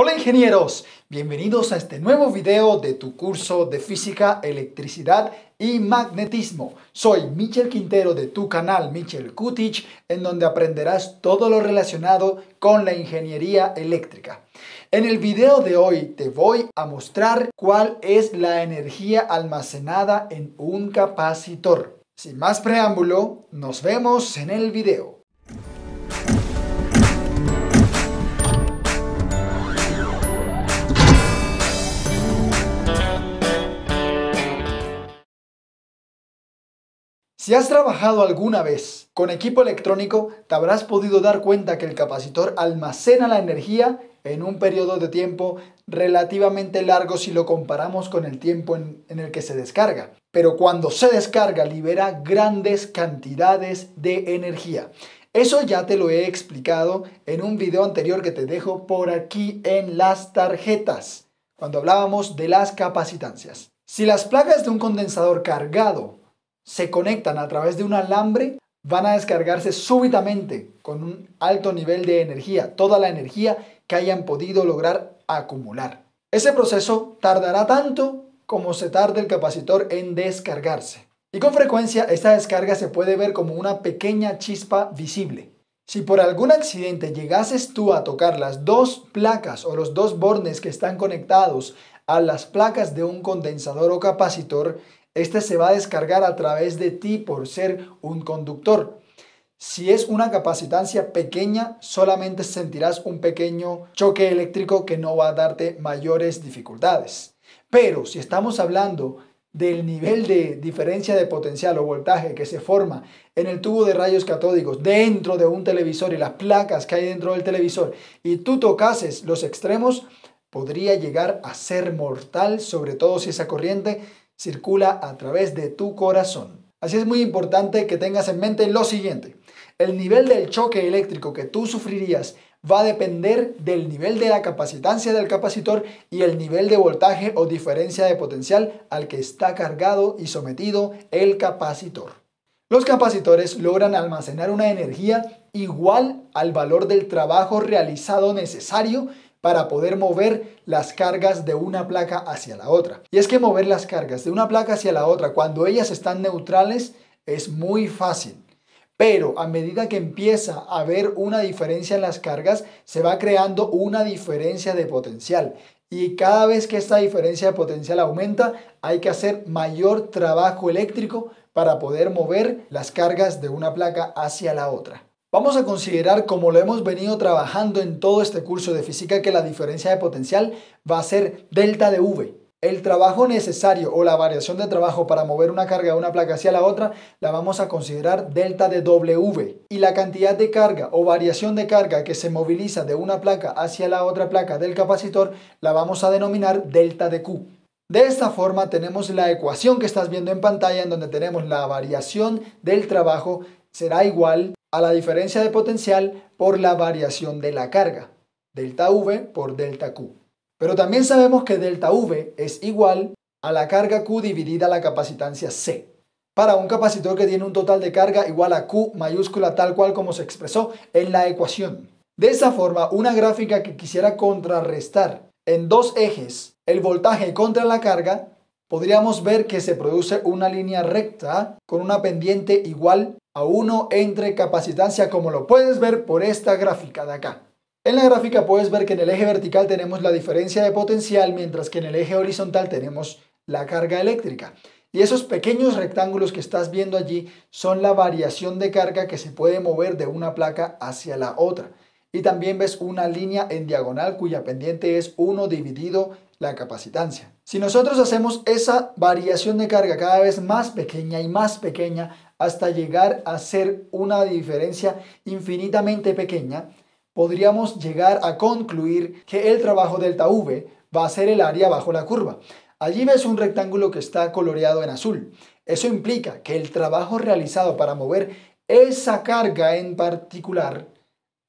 Hola ingenieros, bienvenidos a este nuevo video de tu curso de Física, Electricidad y Magnetismo. Soy Michel Quintero de tu canal Michel Q-Teach, en donde aprenderás todo lo relacionado con la ingeniería eléctrica. En el video de hoy te voy a mostrar cuál es la energía almacenada en un capacitor. Sin más preámbulo, nos vemos en el video. Si has trabajado alguna vez con equipo electrónico, te habrás podido dar cuenta que el capacitor almacena la energía en un periodo de tiempo relativamente largo si lo comparamos con el tiempo en el que se descarga. Pero cuando se descarga, libera grandes cantidades de energía. Eso ya te lo he explicado en un video anterior que te dejo por aquí en las tarjetas, cuando hablábamos de las capacitancias. Si las placas de un condensador cargado se conectan a través de un alambre, van a descargarse súbitamente con un alto nivel de energía, toda la energía que hayan podido lograr acumular. Ese proceso tardará tanto como se tarde el capacitor en descargarse. Y con frecuencia esta descarga se puede ver como una pequeña chispa visible. Si por algún accidente llegases tú a tocar las dos placas o los dos bornes que están conectados a las placas de un condensador o capacitor, este se va a descargar a través de ti por ser un conductor. Si es una capacitancia pequeña, solamente sentirás un pequeño choque eléctrico que no va a darte mayores dificultades. Pero si estamos hablando del nivel de diferencia de potencial o voltaje que se forma en el tubo de rayos catódicos dentro de un televisor y las placas que hay dentro del televisor, y tú tocases los extremos, podría llegar a ser mortal, sobre todo si esa corriente circula a través de tu corazón. Así es muy importante que tengas en mente lo siguiente: el nivel del choque eléctrico que tú sufrirías va a depender del nivel de la capacitancia del capacitor y el nivel de voltaje o diferencia de potencial al que está cargado y sometido el capacitor. Los capacitores logran almacenar una energía igual al valor del trabajo realizado necesario para poder mover las cargas de una placa hacia la otra. Y es que mover las cargas de una placa hacia la otra cuando ellas están neutrales es muy fácil. Pero a medida que empieza a haber una diferencia en las cargas, se va creando una diferencia de potencial. Y cada vez que esta diferencia de potencial aumenta, hay que hacer mayor trabajo eléctrico para poder mover las cargas de una placa hacia la otra. Vamos a considerar, como lo hemos venido trabajando en todo este curso de física, que la diferencia de potencial va a ser delta de V. El trabajo necesario o la variación de trabajo para mover una carga de una placa hacia la otra la vamos a considerar delta de W. Y la cantidad de carga o variación de carga que se moviliza de una placa hacia la otra placa del capacitor la vamos a denominar delta de Q. De esta forma tenemos la ecuación que estás viendo en pantalla, en donde tenemos la variación del trabajo será igual a la diferencia de potencial por la variación de la carga, delta V por delta Q. Pero también sabemos que delta V es igual a la carga Q dividida la capacitancia C, para un capacitor que tiene un total de carga igual a Q mayúscula tal cual como se expresó en la ecuación. De esa forma, una gráfica que quisiera contrarrestar en dos ejes el voltaje contra la carga, podríamos ver que se produce una línea recta con una pendiente igual a 1 entre capacitancia, como lo puedes ver por esta gráfica de acá. En la gráfica puedes ver que en el eje vertical tenemos la diferencia de potencial, mientras que en el eje horizontal tenemos la carga eléctrica. Y esos pequeños rectángulos que estás viendo allí son la variación de carga que se puede mover de una placa hacia la otra. Y también ves una línea en diagonal cuya pendiente es 1 dividido la capacitancia. Si nosotros hacemos esa variación de carga cada vez más pequeña y más pequeña hasta llegar a ser una diferencia infinitamente pequeña, podríamos llegar a concluir que el trabajo delta V va a ser el área bajo la curva. Allí ves un rectángulo que está coloreado en azul. Eso implica que el trabajo realizado para mover esa carga en particular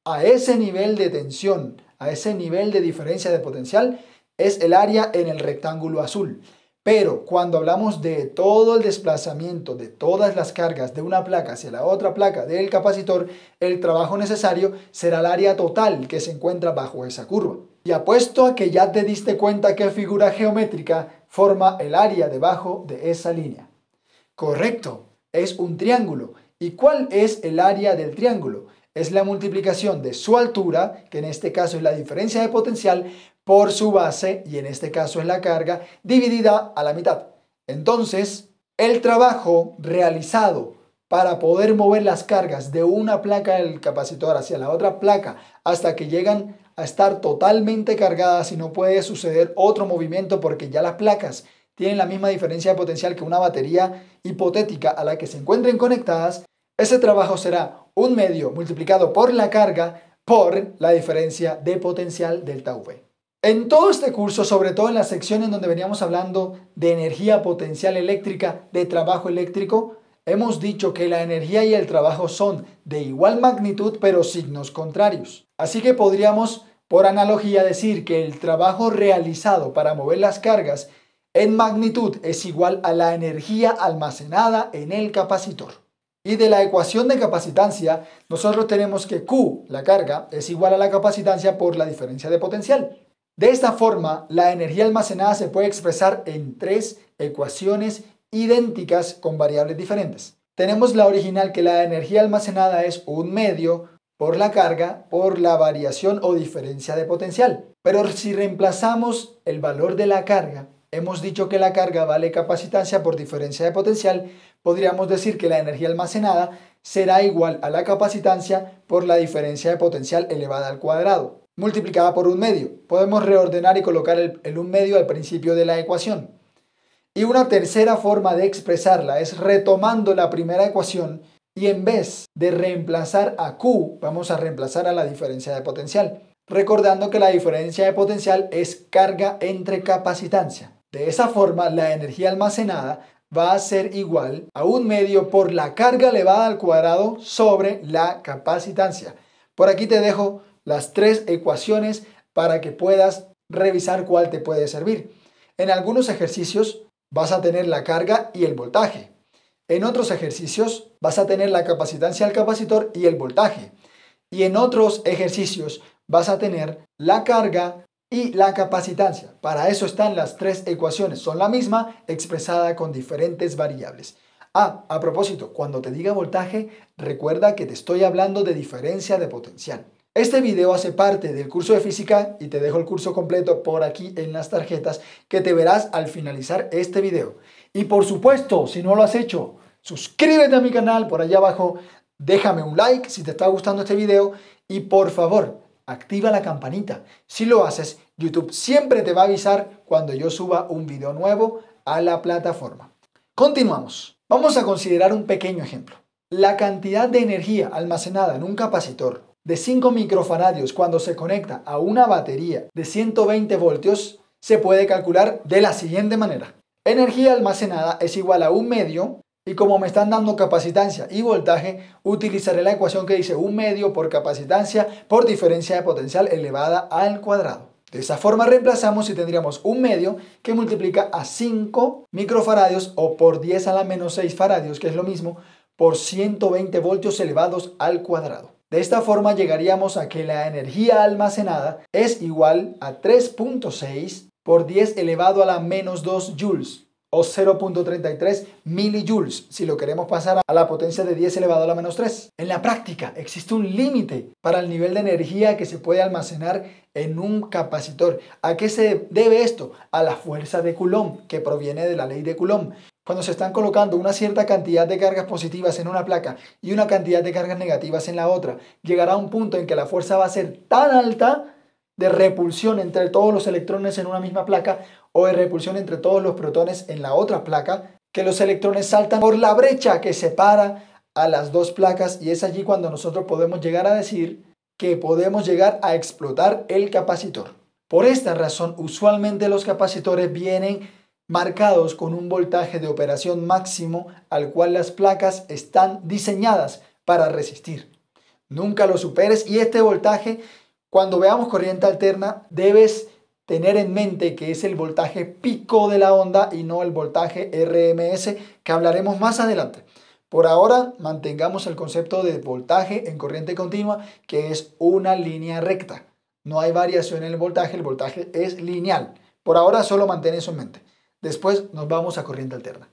a ese nivel de tensión, a ese nivel de diferencia de potencial, es el área en el rectángulo azul. Pero cuando hablamos de todo el desplazamiento de todas las cargas de una placa hacia la otra placa del capacitor, el trabajo necesario será el área total que se encuentra bajo esa curva. Y apuesto a que ya te diste cuenta qué figura geométrica forma el área debajo de esa línea. Correcto, es un triángulo. ¿Y cuál es el área del triángulo? Es la multiplicación de su altura, que en este caso es la diferencia de potencial, por su base, y en este caso es la carga, dividida a la mitad. Entonces, el trabajo realizado para poder mover las cargas de una placa del capacitor hacia la otra placa hasta que llegan a estar totalmente cargadas y no puede suceder otro movimiento porque ya las placas tienen la misma diferencia de potencial que una batería hipotética a la que se encuentren conectadas, ese trabajo será un medio multiplicado por la carga por la diferencia de potencial delta V. En todo este curso, sobre todo en la sección en donde veníamos hablando de energía potencial eléctrica, de trabajo eléctrico, hemos dicho que la energía y el trabajo son de igual magnitud pero signos contrarios. Así que podríamos, por analogía, decir que el trabajo realizado para mover las cargas en magnitud es igual a la energía almacenada en el capacitor. Y de la ecuación de capacitancia, nosotros tenemos que Q, la carga, es igual a la capacitancia por la diferencia de potencial. De esta forma, la energía almacenada se puede expresar en tres ecuaciones idénticas con variables diferentes. Tenemos la original, que la energía almacenada es un medio por la carga por la variación o diferencia de potencial. Pero si reemplazamos el valor de la carga, hemos dicho que la carga vale capacitancia por diferencia de potencial, podríamos decir que la energía almacenada será igual a la capacitancia por la diferencia de potencial elevada al cuadrado, multiplicada por un medio. Podemos reordenar y colocar el un medio al principio de la ecuación. Y una tercera forma de expresarla es retomando la primera ecuación y en vez de reemplazar a Q, vamos a reemplazar a la diferencia de potencial, recordando que la diferencia de potencial es carga entre capacitancia. De esa forma, la energía almacenada va a ser igual a un medio por la carga elevada al cuadrado sobre la capacitancia. Por aquí te dejo las tres ecuaciones para que puedas revisar cuál te puede servir. En algunos ejercicios vas a tener la carga y el voltaje. En otros ejercicios vas a tener la capacitancia del capacitor y el voltaje. Y en otros ejercicios vas a tener la carga y la capacitancia. Para eso están las tres ecuaciones. Son la misma expresada con diferentes variables. A propósito, cuando te diga voltaje, recuerda que te estoy hablando de diferencia de potencial. Este video hace parte del curso de física y te dejo el curso completo por aquí en las tarjetas que te verás al finalizar este video. Y por supuesto, si no lo has hecho, suscríbete a mi canal por allá abajo, déjame un like si te está gustando este video y por favor, activa la campanita. Si lo haces, YouTube siempre te va a avisar cuando yo suba un video nuevo a la plataforma. Continuamos. Vamos a considerar un pequeño ejemplo. La cantidad de energía almacenada en un capacitor de 5 microfaradios cuando se conecta a una batería de 120 voltios se puede calcular de la siguiente manera. Energía almacenada es igual a un medio y como me están dando capacitancia y voltaje, utilizaré la ecuación que dice un medio por capacitancia por diferencia de potencial elevada al cuadrado. De esa forma reemplazamos y tendríamos un medio que multiplica a 5 microfaradios o por 10 a la menos 6 faradios, que es lo mismo, por 120 voltios elevados al cuadrado. De esta forma llegaríamos a que la energía almacenada es igual a 3.6 por 10 elevado a la menos 2 joules o 0.33 milijoules si lo queremos pasar a la potencia de 10 elevado a la menos 3. En la práctica existe un límite para el nivel de energía que se puede almacenar en un capacitor. ¿A qué se debe esto? A la fuerza de Coulomb, que proviene de la ley de Coulomb. Cuando se están colocando una cierta cantidad de cargas positivas en una placa y una cantidad de cargas negativas en la otra, llegará a un punto en que la fuerza va a ser tan alta de repulsión entre todos los electrones en una misma placa o de repulsión entre todos los protones en la otra placa, que los electrones saltan por la brecha que separa a las dos placas y es allí cuando nosotros podemos llegar a decir que podemos llegar a explotar el capacitor. Por esta razón, usualmente los capacitores vienen marcados con un voltaje de operación máximo al cual las placas están diseñadas para resistir. Nunca lo superes y este voltaje, cuando veamos corriente alterna, debes tener en mente que es el voltaje pico de la onda y no el voltaje RMS, que hablaremos más adelante. Por ahora, mantengamos el concepto de voltaje en corriente continua, que es una línea recta. No hay variación en el voltaje es lineal. Por ahora solo mantén eso en mente. Después nos vamos a corriente alterna.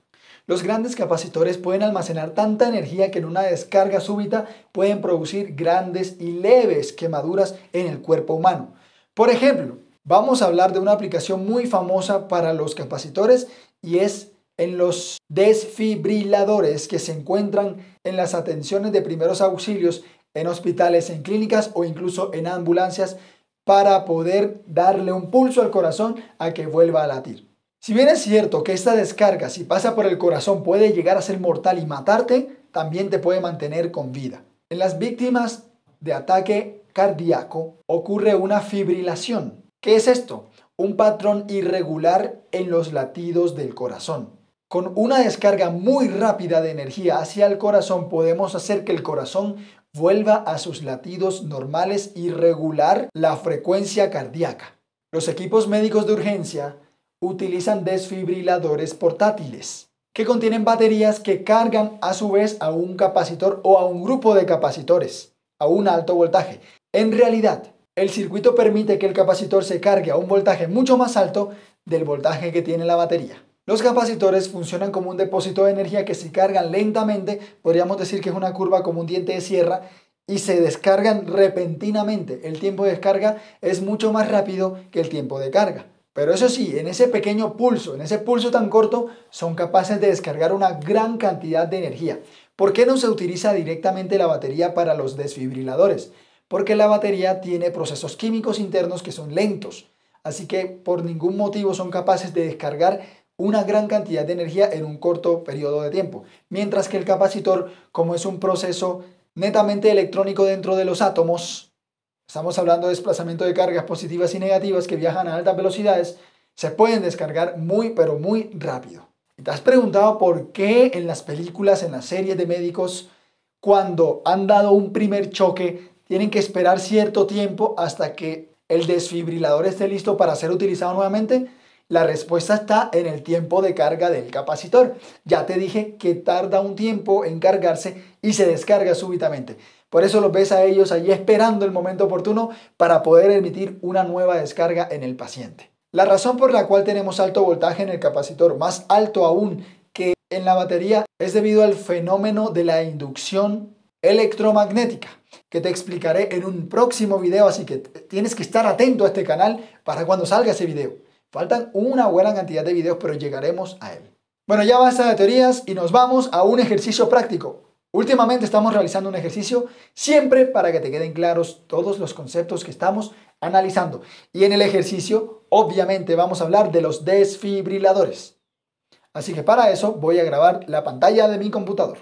Los grandes capacitores pueden almacenar tanta energía que en una descarga súbita pueden producir grandes y leves quemaduras en el cuerpo humano. Por ejemplo, vamos a hablar de una aplicación muy famosa para los capacitores y es en los desfibriladores que se encuentran en las atenciones de primeros auxilios en hospitales, en clínicas o incluso en ambulancias para poder darle un pulso al corazón a que vuelva a latir. Si bien es cierto que esta descarga, si pasa por el corazón, puede llegar a ser mortal y matarte, también te puede mantener con vida. En las víctimas de ataque cardíaco ocurre una fibrilación. ¿Qué es esto? Un patrón irregular en los latidos del corazón. Con una descarga muy rápida de energía hacia el corazón podemos hacer que el corazón vuelva a sus latidos normales y regular la frecuencia cardíaca. Los equipos médicos de urgencia utilizan desfibriladores portátiles que contienen baterías que cargan a su vez a un capacitor o a un grupo de capacitores a un alto voltaje. En realidad, el circuito permite que el capacitor se cargue a un voltaje mucho más alto del voltaje que tiene la batería. Los capacitores funcionan como un depósito de energía que se cargan lentamente, podríamos decir que es una curva como un diente de sierra, y se descargan repentinamente. El tiempo de descarga es mucho más rápido que el tiempo de carga. Pero eso sí, en ese pequeño pulso, en ese pulso tan corto, son capaces de descargar una gran cantidad de energía. ¿Por qué no se utiliza directamente la batería para los desfibriladores? Porque la batería tiene procesos químicos internos que son lentos. Así que por ningún motivo son capaces de descargar una gran cantidad de energía en un corto periodo de tiempo. Mientras que el capacitor, como es un proceso netamente electrónico dentro de los átomos, estamos hablando de desplazamiento de cargas positivas y negativas que viajan a altas velocidades, se pueden descargar muy, pero muy rápido. ¿Te has preguntado por qué en las películas, en las series de médicos, cuando han dado un primer choque, tienen que esperar cierto tiempo hasta que el desfibrilador esté listo para ser utilizado nuevamente? La respuesta está en el tiempo de carga del capacitor. Ya te dije que tarda un tiempo en cargarse y se descarga súbitamente. Por eso los ves a ellos allí esperando el momento oportuno para poder emitir una nueva descarga en el paciente. La razón por la cual tenemos alto voltaje en el capacitor, más alto aún que en la batería, es debido al fenómeno de la inducción electromagnética, que te explicaré en un próximo video, así que tienes que estar atento a este canal para cuando salga ese video. Faltan una buena cantidad de videos, pero llegaremos a él. Bueno, ya basta de teorías y nos vamos a un ejercicio práctico. Últimamente estamos realizando un ejercicio siempre para que te queden claros todos los conceptos que estamos analizando. Y en el ejercicio, obviamente, vamos a hablar de los desfibriladores. Así que para eso voy a grabar la pantalla de mi computador.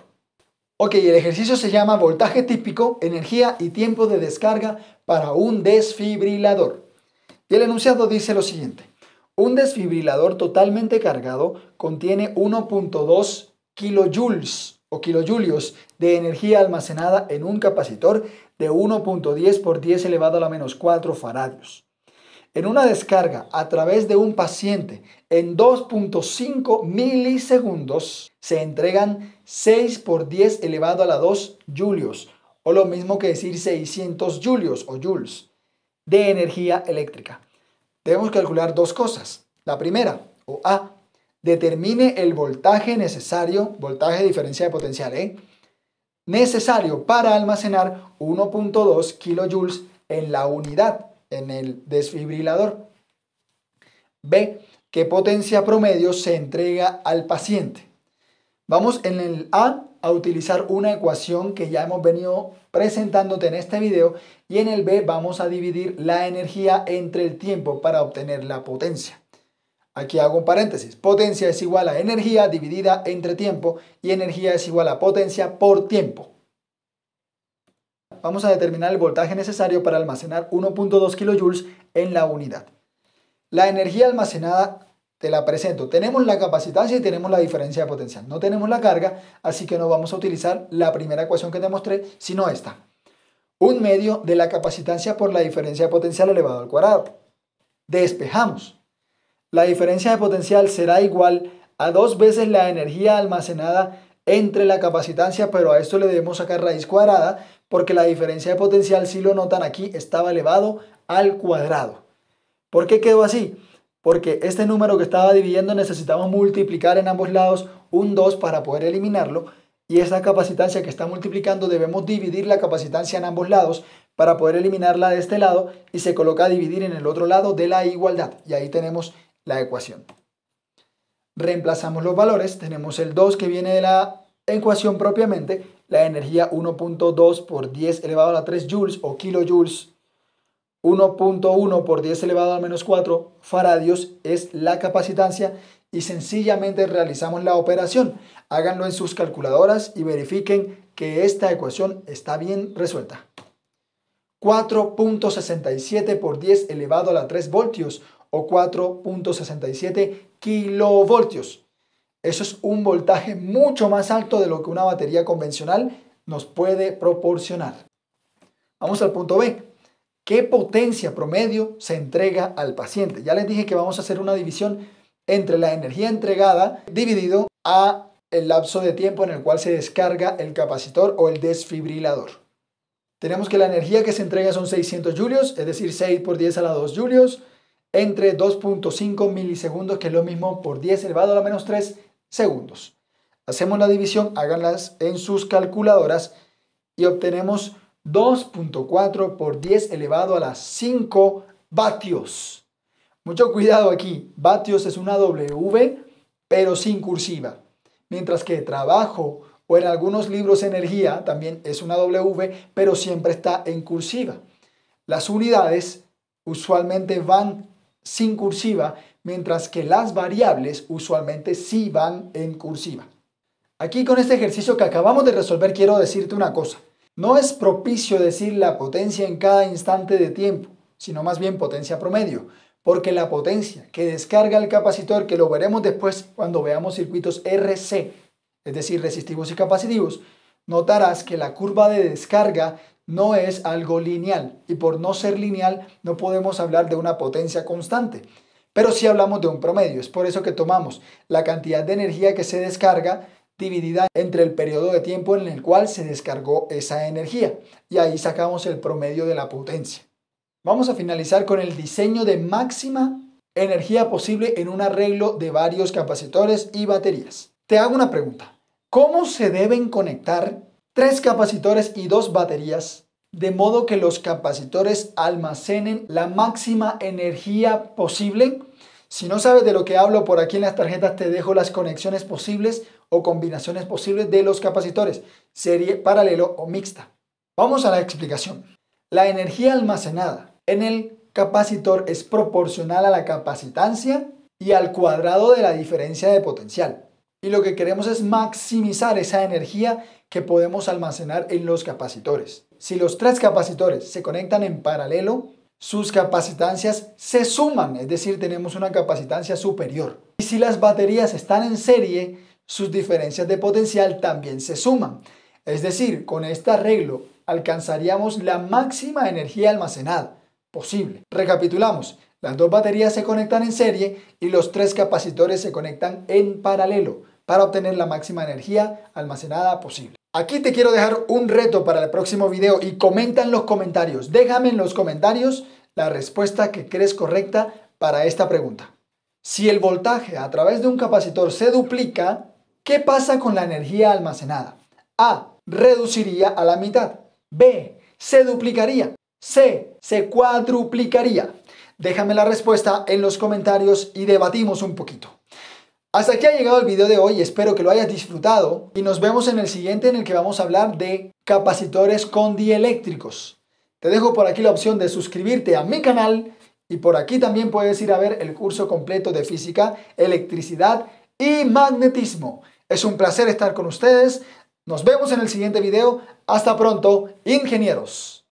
Ok, el ejercicio se llama voltaje típico, energía y tiempo de descarga para un desfibrilador. Y el enunciado dice lo siguiente. Un desfibrilador totalmente cargado contiene 1.2 kilojoules o kilojulios de energía almacenada en un capacitor de 1.10 por 10 elevado a la menos 4 faradios. En una descarga a través de un paciente en 2.5 milisegundos se entregan 6 por 10 elevado a la 2 julios, o lo mismo que decir 600 julios o joules de energía eléctrica. Debemos calcular dos cosas. La primera, o A, determine el voltaje necesario, voltaje de diferencia de potencial, necesario para almacenar 1.2 kilojoules en la unidad, en el desfibrilador. B, qué potencia promedio se entrega al paciente. Vamos en el A utilizar una ecuación que ya hemos venido presentándote en este video, y en el B vamos a dividir la energía entre el tiempo para obtener la potencia. Aquí hago un paréntesis. Potencia es igual a energía dividida entre tiempo y energía es igual a potencia por tiempo. Vamos a determinar el voltaje necesario para almacenar 1.2 kilojoules en la unidad. La energía almacenada te la presento. Tenemos la capacitancia y tenemos la diferencia de potencial. No tenemos la carga, así que no vamos a utilizar la primera ecuación que te mostré, sino esta. 1 medio de la capacitancia por la diferencia de potencial elevado al cuadrado. despejamos. La diferencia de potencial será igual a 2 veces la energía almacenada entre la capacitancia, pero a esto le debemos sacar raíz cuadrada porque la diferencia de potencial, si lo notan aquí, estaba elevado al cuadrado. ¿Por qué quedó así? Porque este número que estaba dividiendo necesitamos multiplicar en ambos lados un 2 para poder eliminarlo, y esa capacitancia que está multiplicando debemos dividir la capacitancia en ambos lados para poder eliminarla de este lado, y se coloca dividir en el otro lado de la igualdad, y ahí tenemos la ecuación. Reemplazamos los valores, tenemos el 2 que viene de la ecuación propiamente, la energía 1.2 por 10 elevado a la 3 joules o kilojoules, 1.1 por 10 elevado a menos 4 faradios es la capacitancia, y sencillamente realizamos la operación. Háganlo en sus calculadoras y verifiquen que esta ecuación está bien resuelta. 4.67 por 10 elevado a la 3 voltios o 4.67 kilovoltios. Eso es un voltaje mucho más alto de lo que una batería convencional nos puede proporcionar. Vamos al punto B. ¿Qué potencia promedio se entrega al paciente? Ya les dije que vamos a hacer una división entre la energía entregada dividido a el lapso de tiempo en el cual se descarga el capacitor o el desfibrilador. Tenemos que la energía que se entrega son 600 julios, es decir, 6 por 10 a la 2 julios, entre 2.5 milisegundos, que es lo mismo por 10 elevado a la menos 3 segundos. Hacemos la división, háganlas en sus calculadoras y obtenemos 2.4 por 10 elevado a las 5 vatios. Mucho cuidado aquí, vatios es una W, pero sin cursiva. Mientras que trabajo o en algunos libros energía también es una W, pero siempre está en cursiva. Las unidades usualmente van sin cursiva, mientras que las variables usualmente sí van en cursiva. Aquí con este ejercicio que acabamos de resolver quiero decirte una cosa. No es propicio decir la potencia en cada instante de tiempo, sino más bien potencia promedio, porque la potencia que descarga el capacitor, que lo veremos después cuando veamos circuitos RC, es decir, resistivos y capacitivos, notarás que la curva de descarga no es algo lineal, y por no ser lineal no podemos hablar de una potencia constante, pero sí hablamos de un promedio. Es por eso que tomamos la cantidad de energía que se descarga dividida entre el periodo de tiempo en el cual se descargó esa energía, y ahí sacamos el promedio de la potencia. Vamos a finalizar con el diseño de máxima energía posible en un arreglo de varios capacitores y baterías. Te hago una pregunta. ¿Cómo se deben conectar 3 capacitores y 2 baterías de modo que los capacitores almacenen la máxima energía posible? Si no sabes de lo que hablo, por aquí en las tarjetas te dejo las conexiones posibles o combinaciones posibles de los capacitores, serie, paralelo o mixta. Vamos a la explicación. La energía almacenada en el capacitor es proporcional a la capacitancia y al cuadrado de la diferencia de potencial. Y lo que queremos es maximizar esa energía que podemos almacenar en los capacitores. Si los 3 capacitores se conectan en paralelo, sus capacitancias se suman, es decir, tenemos una capacitancia superior. Y si las baterías están en serie, sus diferencias de potencial también se suman. Es decir, con este arreglo alcanzaríamos la máxima energía almacenada posible. Recapitulamos, las 2 baterías se conectan en serie y los 3 capacitores se conectan en paralelo para obtener la máxima energía almacenada posible. Aquí te quiero dejar un reto para el próximo video y comenta en los comentarios. Déjame en los comentarios la respuesta que crees correcta para esta pregunta. Si el voltaje a través de un capacitor se duplica, ¿qué pasa con la energía almacenada? A. Reduciría a la mitad. B. Se duplicaría. C. Se cuadruplicaría. Déjame la respuesta en los comentarios y debatimos un poquito. Hasta aquí ha llegado el video de hoy, espero que lo hayas disfrutado y nos vemos en el siguiente, en el que vamos a hablar de capacitores con dieléctricos. Te dejo por aquí la opción de suscribirte a mi canal y por aquí también puedes ir a ver el curso completo de física, electricidad y magnetismo. Es un placer estar con ustedes. Nos vemos en el siguiente video. Hasta pronto, ingenieros.